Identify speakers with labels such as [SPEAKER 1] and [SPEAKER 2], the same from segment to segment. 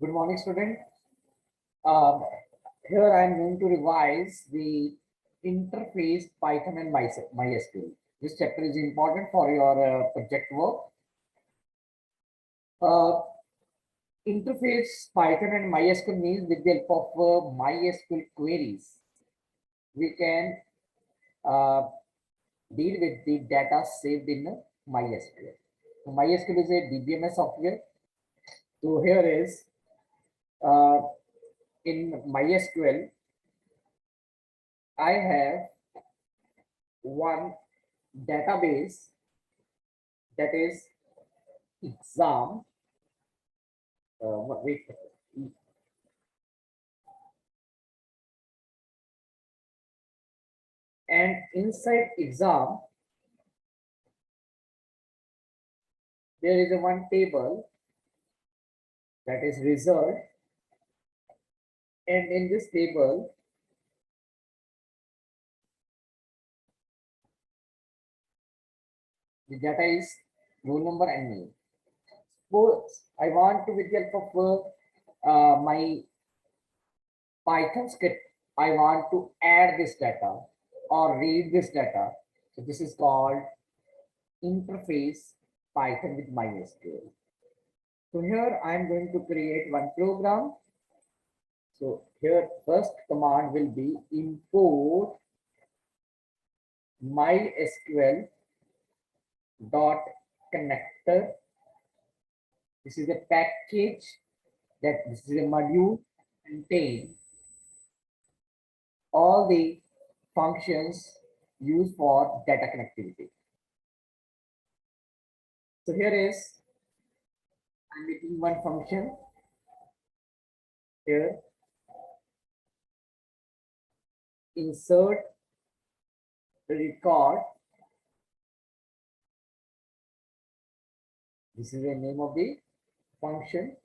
[SPEAKER 1] Good morning, student. Um, Here I am going to revise the interface Python and MySQL. This chapter is important for your project work. Uh, Interface Python and MySQL means with the help of MySQL queries, we can uh, deal with the data saved in MySQL. So MySQL is a DBMS software. So here is uh, in MySQL, I have one database that is exam. Wait, and inside exam there is a one table that is result, and in this table the data is roll number and name. Suppose I want to, with the help of my Python script, I want to add this data or read this data. So this is called interface Python with MySQL. So here I am going to create one program. So here first command will be import MySQL dot connector. This is a package that this is a module contain all the functions used for data connectivity. So here is I'm making one function here, insert record. This is the name of the function.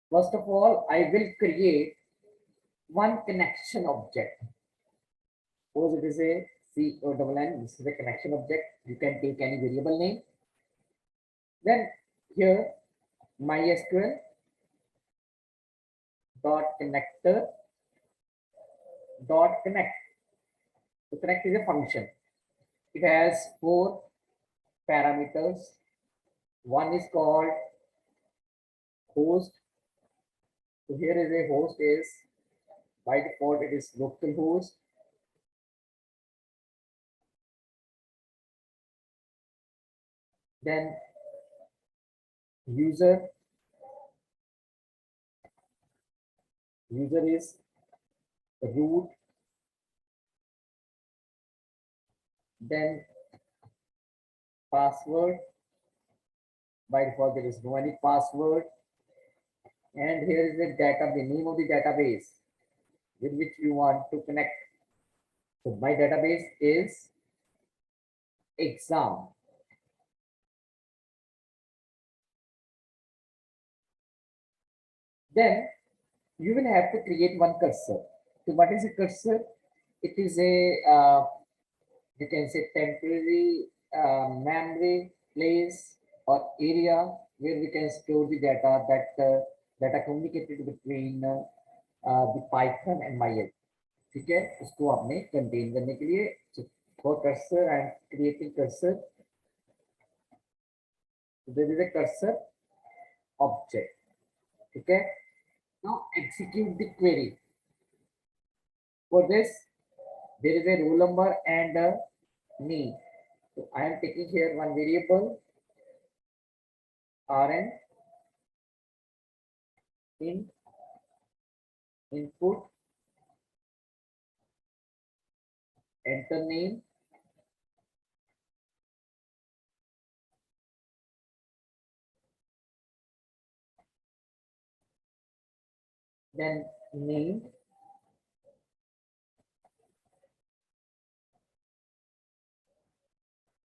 [SPEAKER 1] First of all, I will create one connection object. Suppose it is a CONN, this is a connection object. You can take any variable name. Then here MySQL dot connector dot connect. So connect is a function. It has 4 parameters. One is called host. So here is a host is by default it is localhost. Then user is root. Then password, by default there is no any password. And here is the data, the name of the database with which you want to connect. So my database is exam. Then you will have to create one cursor. So what is a cursor? It is a you can say temporary memory place or area where we can store the data that are communicated between the Python and MySQL. ठीक है, उसको आपने contain करने के लिए for cursor and creating cursor, there is a cursor object. Okay, now execute the query. For this, there is a roll number and a name. So I am taking here one variable rn in input, enter name, then name,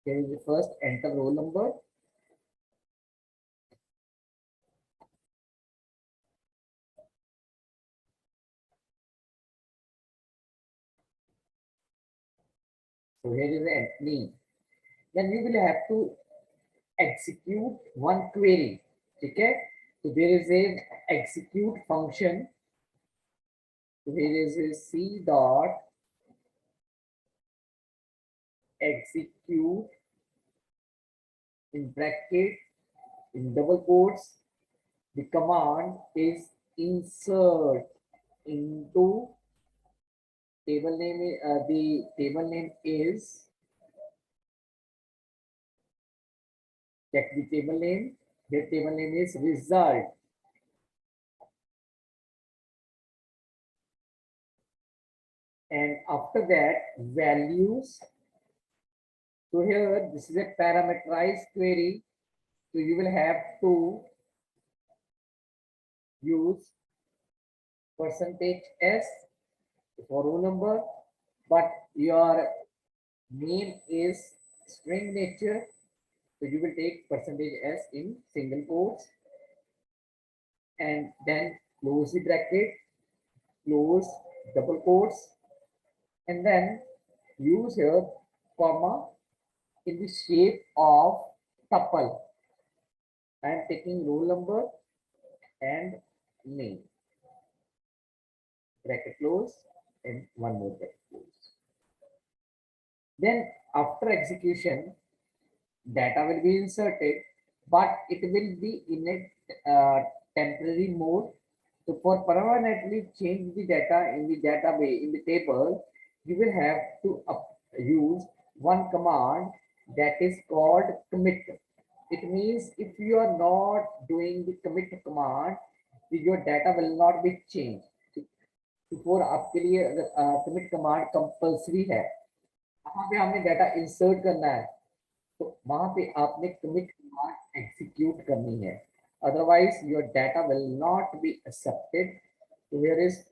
[SPEAKER 1] here is the first, enter roll number, so here is the name. Then we will have to execute one query. Okay, So there is a execute function. There is a C dot execute in bracket in double quotes. The command is insert into table name. The table name is, check the table name. The table name is result. And after that, values. So here, this is a parameterized query. So you will have to use percentage S for roll number, but your name is string nature. So you will take percentage S in single quotes and then close the bracket, close double quotes, and then use here comma in the shape of tuple. I am taking roll number and name. Bracket close and one more bracket close. Then after execution, data will be inserted, but it will be in a temporary mode. So for permanently change the data in the database, in the table, you will have to use one command that is called commit. It means if you are not doing the commit command, your data will not be changed. तो आपके लिए commit command compulsory है. वहां पे हमने data insert करना है, तो वहां पे आपने commit command execute करनी है. Otherwise, your data will not be accepted. So here is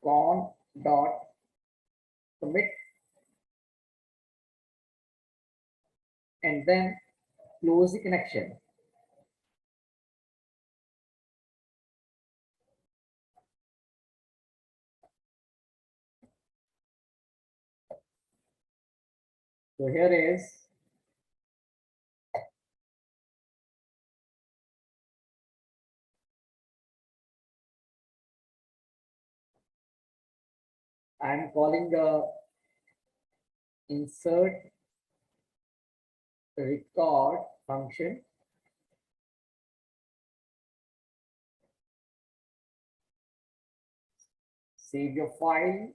[SPEAKER 1] con dot commit and then close the connection. So here is I am calling the insert record function. Save your file.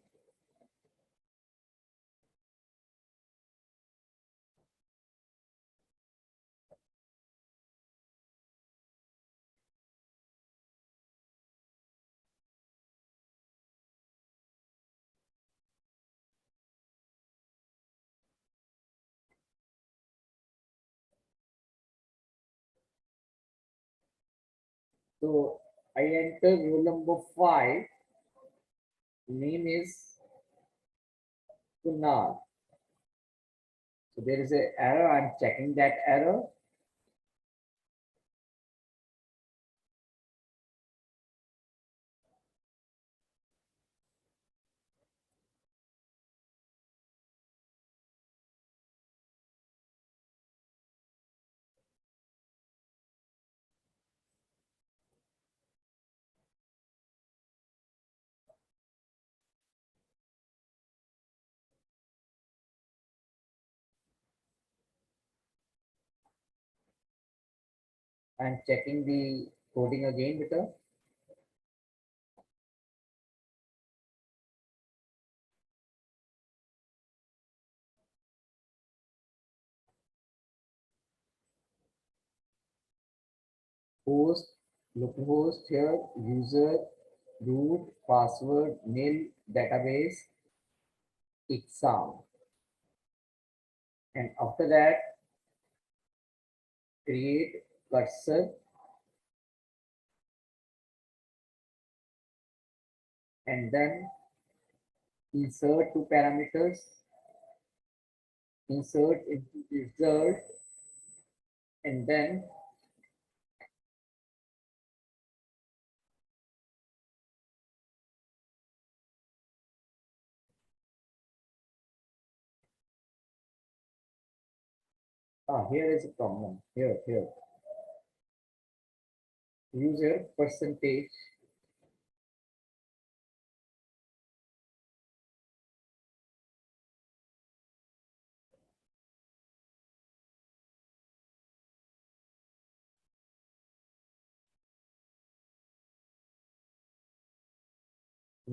[SPEAKER 1] So I enter roll number 5. Name is Kunal. So there is an error. I'm checking that error. I'm checking the coding again, beta. Host, localhost here, user, root, password, nil, database, exam. And after that, create cursor and then insert two parameters, insert into result, and then here is a problem. Here. user percentage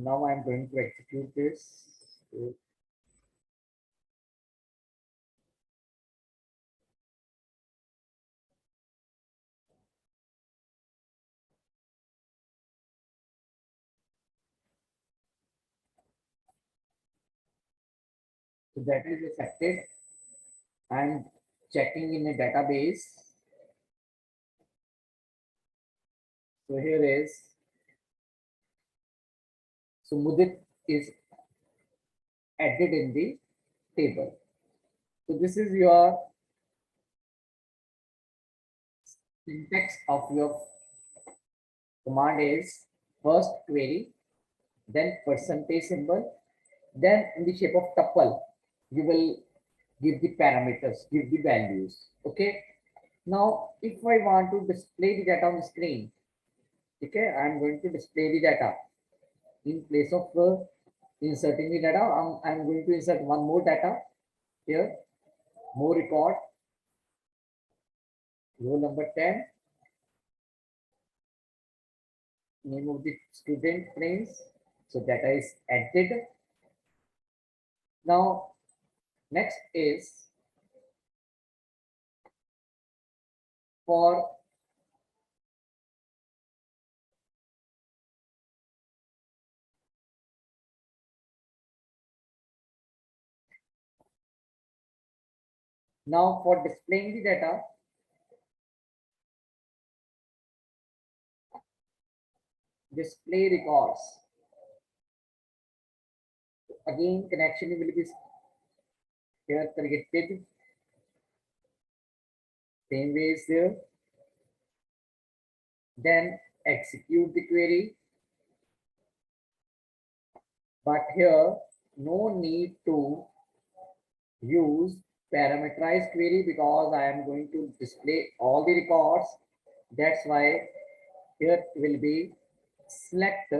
[SPEAKER 1] now I'm going to execute this. So that is affected. I'm checking in a database. So here is, so Mudit is added in the table. So this is your syntax of your command is first query, then percentage symbol, then in the shape of tuple, you will give the parameters, give the values. Okay. Now, if I want to display the data on the screen, okay, I'm going to display the data in place of inserting the data. I'm going to insert one more data here, more record, row number 10, name of the student names. So data is added. Now, next is for now for displaying the data, display records. Again, connection will be here created. Same way is there. Then execute the query. But here, no need to use parameterized query because I am going to display all the records. That's why here will be select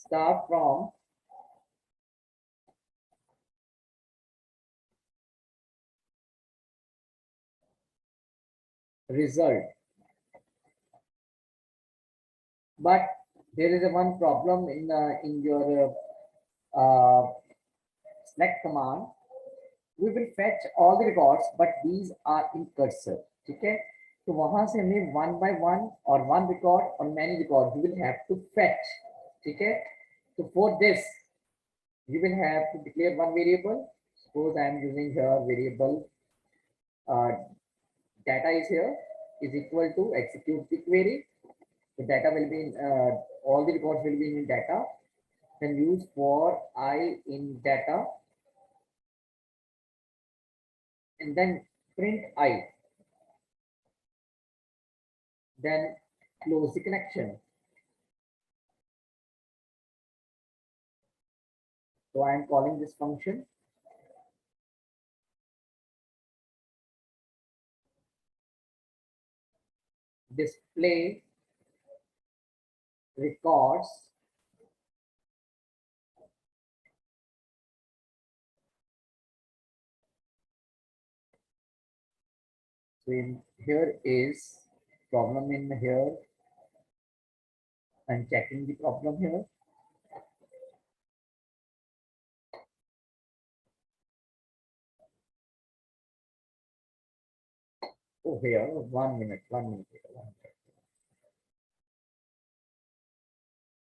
[SPEAKER 1] start from result. But there is a one problem in your select command. We will fetch all the records, but these are in cursor. Okay, तो वहां से हमें one by one or one record or many records you will have to fetch. Okay, so for this you will have to declare one variable. Suppose I am using here variable uh, data is here is equal to execute the query. The data will be in all the records will be in data. Then use for I in data and then print I. Then close the connection. So I am calling this function. Display records so in here is problem in here. I'm checking the problem here. Oh, here, 1 minute, 1 minute.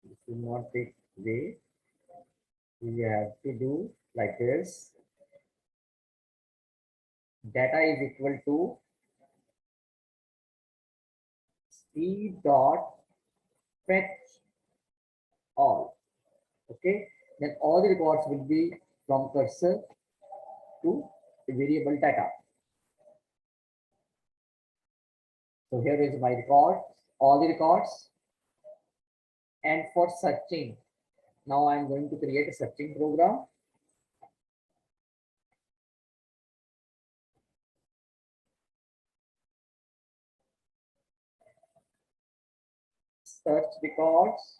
[SPEAKER 1] This will not take way. We have to do like this. Data is equal to c dot fetch all. Okay, then all the records will be from cursor to variable data. So here is my record, all the records. And for searching, now I'm going to create a searching program. search records.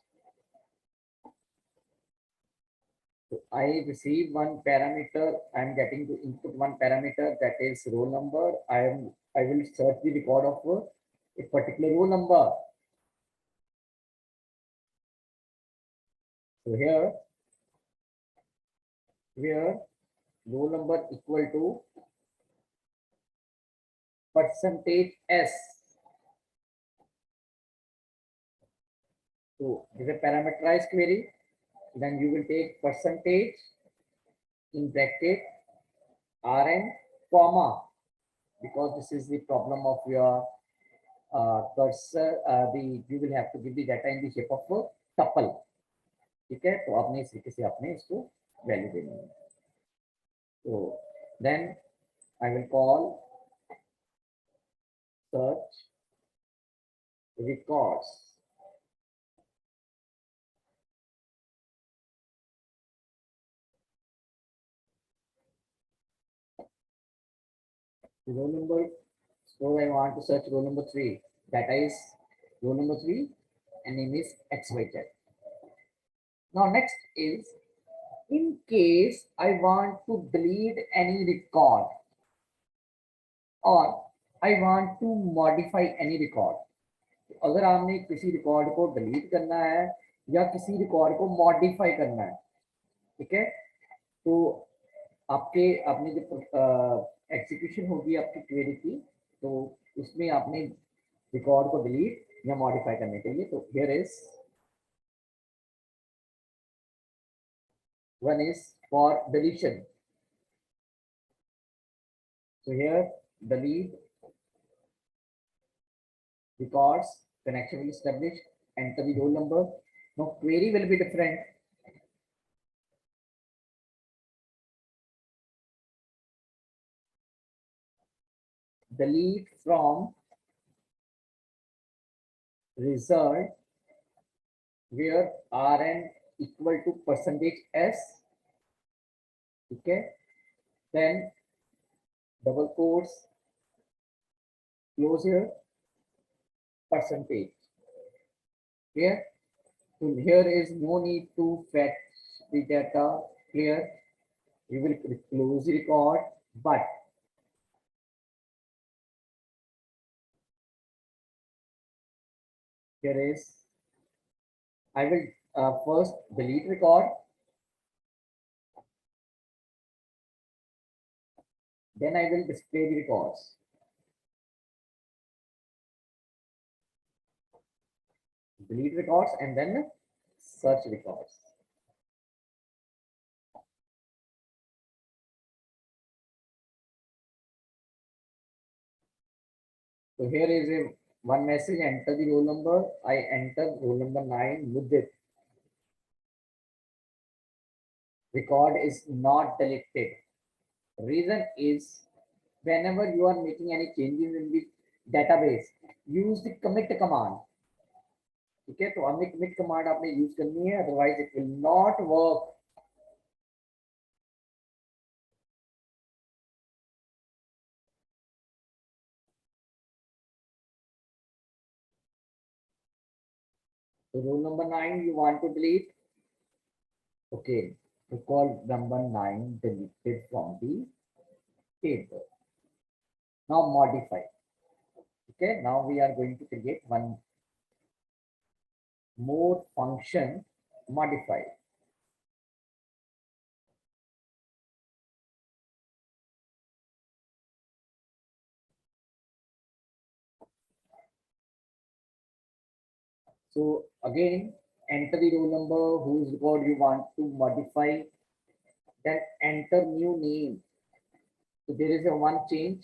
[SPEAKER 1] So I receive one parameter. I'm getting to input one parameter, that is roll number. I will search the record of a particular roll number. So here, where roll number equal to percentage S. So this is a parameterized query. Then you will take percentage in bracket Rn comma, because this is the problem of your cursor. You will have to give the data in the shape of a tuple. ठीक है, तो आपने इस तरीके से आपने इसको value देनी है. So then I will call search records. Roll number. So I want to search roll number 3. Data is roll number 3 and name is XI-XII. Now next is, in case I want to delete any record or I want to modify any record. अगर आपने किसी record को delete करना है या किसी record को modify करना है, ठीक है, तो आपके आपने जो एग्जीक्यूशन होगी आपकी क्वेरी की, तो उसमें आपने रिकॉर्ड को डिलीट या मॉडिफाई करने के लिए, तो here is one is for deletion. So here delete records, connection will establish, enter the roll number. Now query will be different. Delete from result where Rn equal to percentage S. Okay, then double quotes, close here, percentage. Here, so here is no need to fetch the data. Clear. We will close the record, but here is, I will first delete record, then I will display the records. Delete records and then search records. So here is a one message, enter the roll number. I enter roll number 9 with it. Record is not deleted. Reason is, whenever you are making any changes in the database, use the commit command. ठीक है, तो हमने commit command आपने use करनी है, otherwise it will not work. So roll number 9 you want to delete. Okay, record number 9 deleted from the table. Now modify. Okay, now we are going to create one more function, modify. So again, enter the roll number, whose record you want to modify, then enter new name. So there is a one change.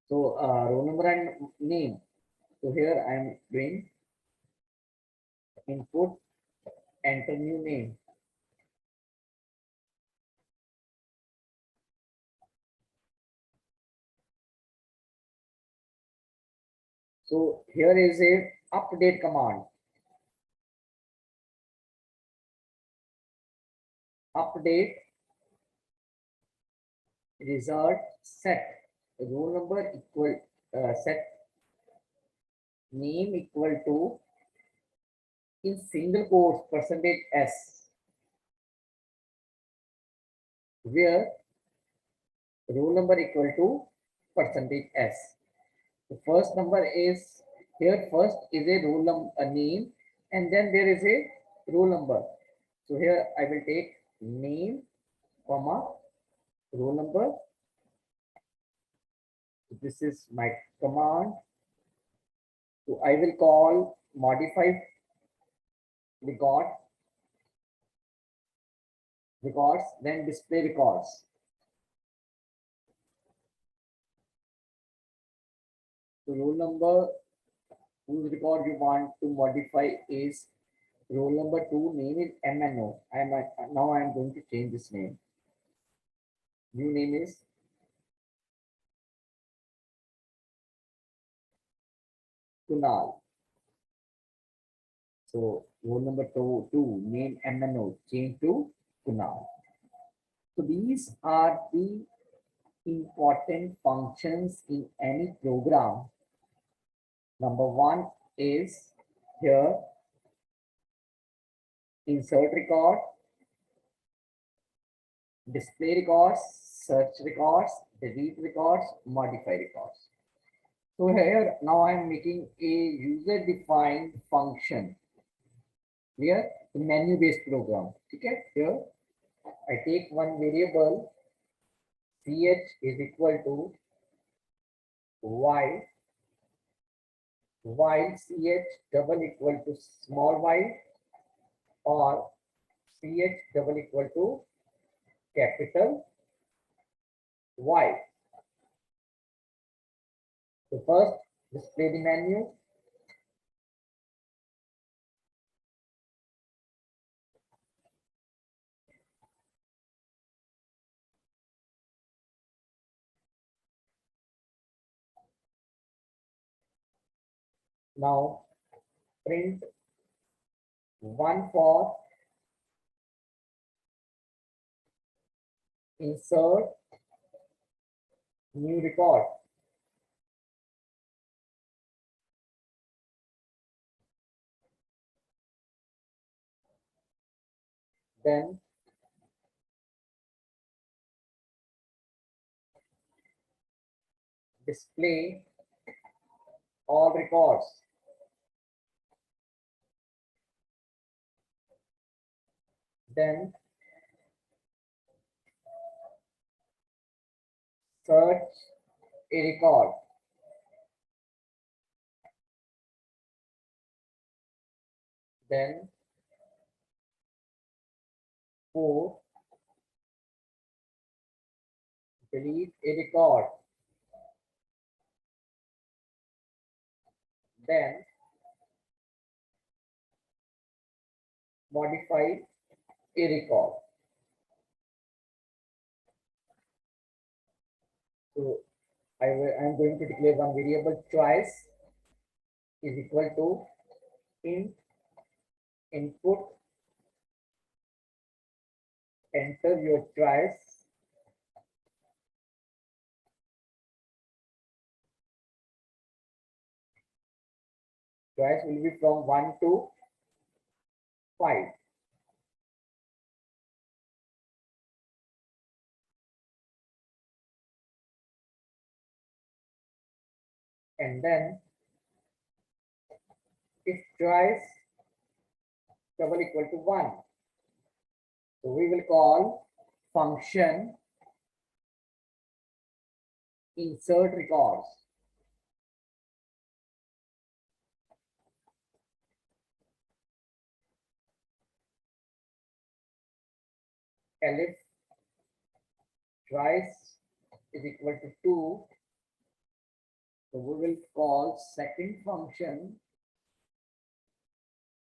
[SPEAKER 1] So roll number and name. So here I am doing input, enter new name. So here is a update command. Update result set roll number equal set name equal to in single quotes percentage S, where roll number equal to percentage S. The first number is here, first is a roll number, a name, and then there is a roll number. So here I will take name, comma, roll number. This is my command. So I will call modify records, then display records. So roll number whose record you want to modify is roll number 2, name is MNO. Now I am going to change this name. New name is Kunal. So roll number two name MNO, change to Kunal. So these are the important functions in any program. Number one is here insert record, display records, search records, delete records, modify records. So here now I am making a user defined function. Here the menu based program. Okay, here I take one variable ch is equal to y, while ch double equal to small y, or ch double equal to capital Y. So first display the menu. Now print one for insert new record. Then display all records. Then search a record. Then for delete a record. Then modify a record. So I am going to declare one variable choice is equal to int input, enter your choice. Choice will be from 1 to 5. And then if choice double equal to 1, so we will call function insert records. Elif twice is equal to 2, so we will call second function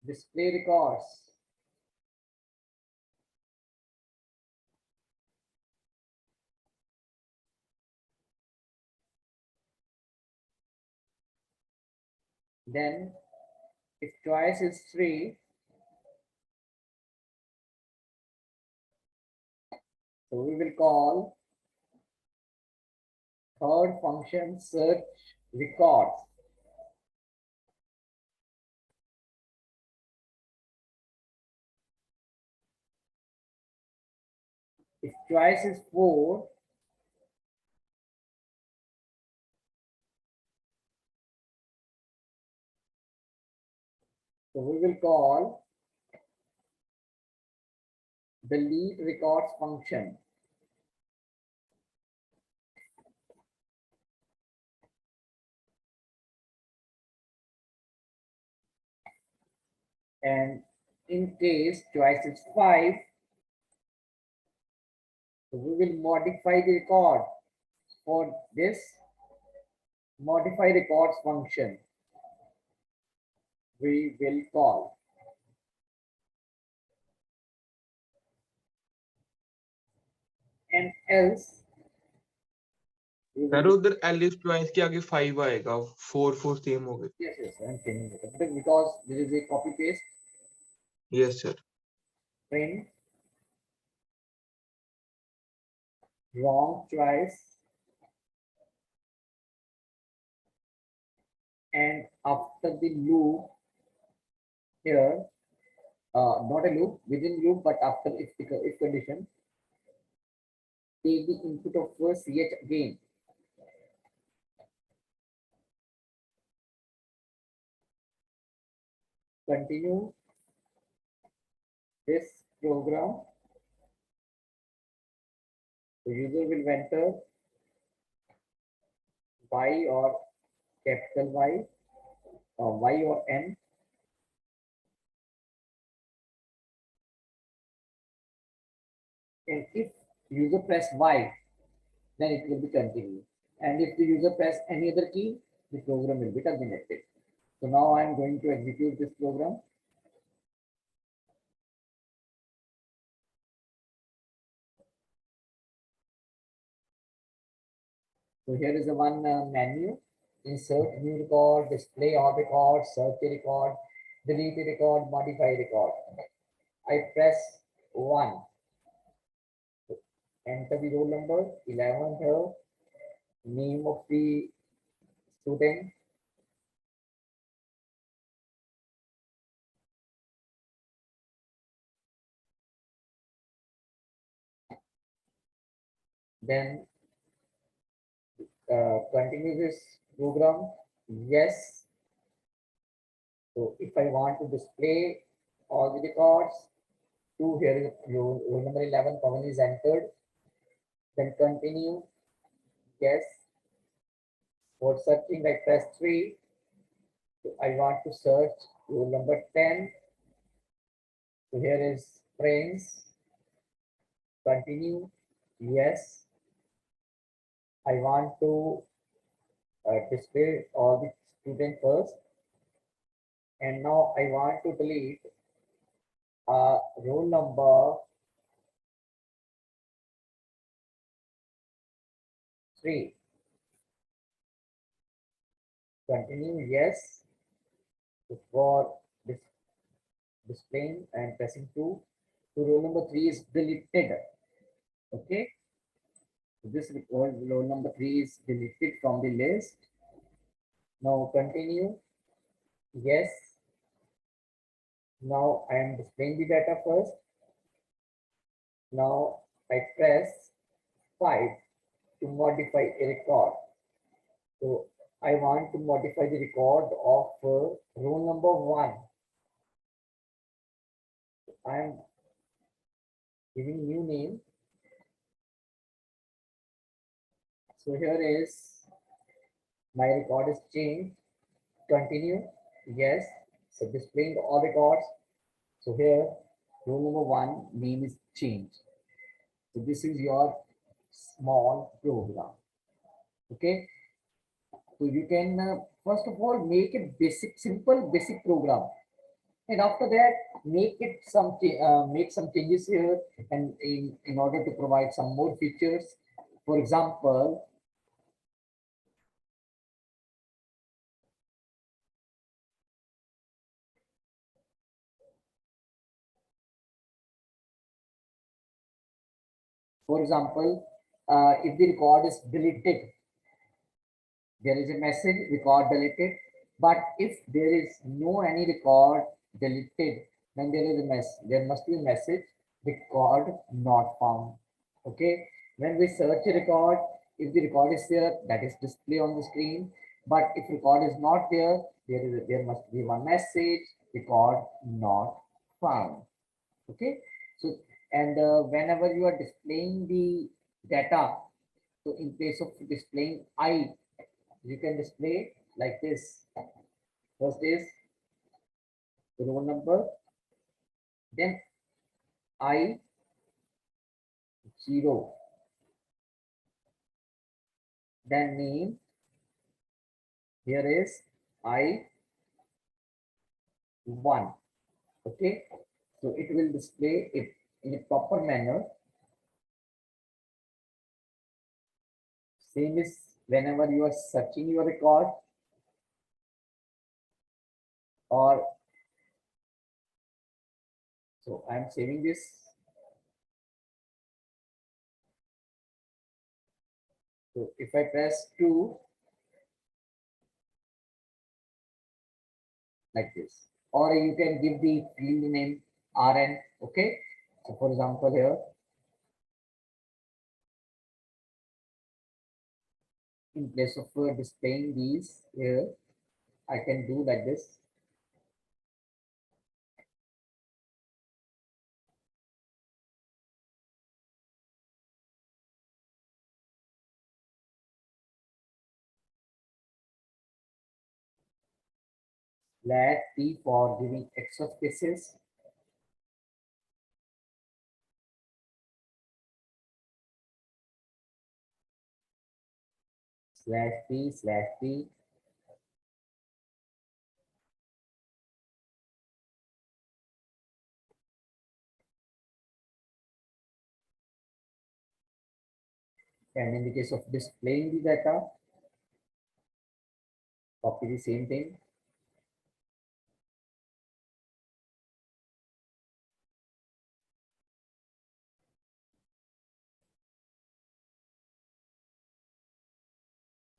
[SPEAKER 1] display records. Then if choice is 3, so we will call third function search records. If choice is 4, so we will call the lead records function. And in case choice is 5, so we will modify the record for this modify records function. We will call. And else we
[SPEAKER 2] sir
[SPEAKER 1] will,
[SPEAKER 2] उधर Alice choice के आगे 5 आएगा 4 same हो गए
[SPEAKER 1] yes, I'm changing it because there is a copy paste.
[SPEAKER 2] Yes sir
[SPEAKER 1] Print wrong choice, and after the loop here, not a loop, within loop, but after if condition, take the input of first ch again. Continue this program. The user will enter y or capital Y or y or n. And if user press Y, then it will be continued. And if the user press any other key, the program will be terminated. So now I am going to execute this program. So here is the one menu: insert new record, display all records, search a record, delete a record, modify a record. I press 1, enter the roll number, 11 here, name of the student, then continue this program. Yes. So if I want to display all the records, 2 here is roll number 11, Pawan is entered. Then continue. Yes. For searching, I press 3. So I want to search roll number 10. So here is friends. Continue. Yes. I want to display all the student first. And now I want to delete roll number 3. Continue. Yes. For this displaying and pressing 2. So roll number 3 is deleted. Okay. So this roll number 3 is deleted from the list. Now continue. Yes. Now I am displaying the data first. Now I press 5 to modify a record. So I want to modify the record of roll number 1. I am giving new name. So here is my record is changed. Continue. Yes. So displaying all records. So here roll number 1 name is changed. So this is your small program. Okay. So you can first of all make a simple basic program, and after that make it make some changes here, and in order to provide some more features. For example, if the record is deleted, there is a message record deleted. But if there is no any record deleted, then there must be a message record not found. Okay, when we search a record, if the record is there, that is display on the screen. But if record is not there, there must be one message: record not found. Okay, so and whenever you are displaying the data, so in place of displaying I, you can display like this. First is the roll number, then I 0, then name. Here is I 1. Okay, so it will display it in a proper manner. Same is whenever you are searching your record, or so I am saving this. So if I press 2 like this, or you can give the field name RN. Okay, so for example here, in place of displaying these here, I can do like this. Let P for giving extra spaces. /P/P. And in the case of displaying the data, copy the same thing.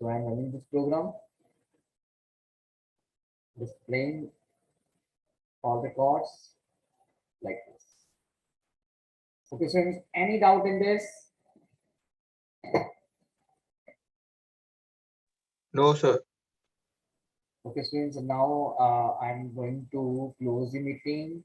[SPEAKER 1] So I'm running this program, displaying all records like this. Okay, so any doubt in this?
[SPEAKER 2] No, sir.
[SPEAKER 1] Okay, students, now I'm going to close the meeting.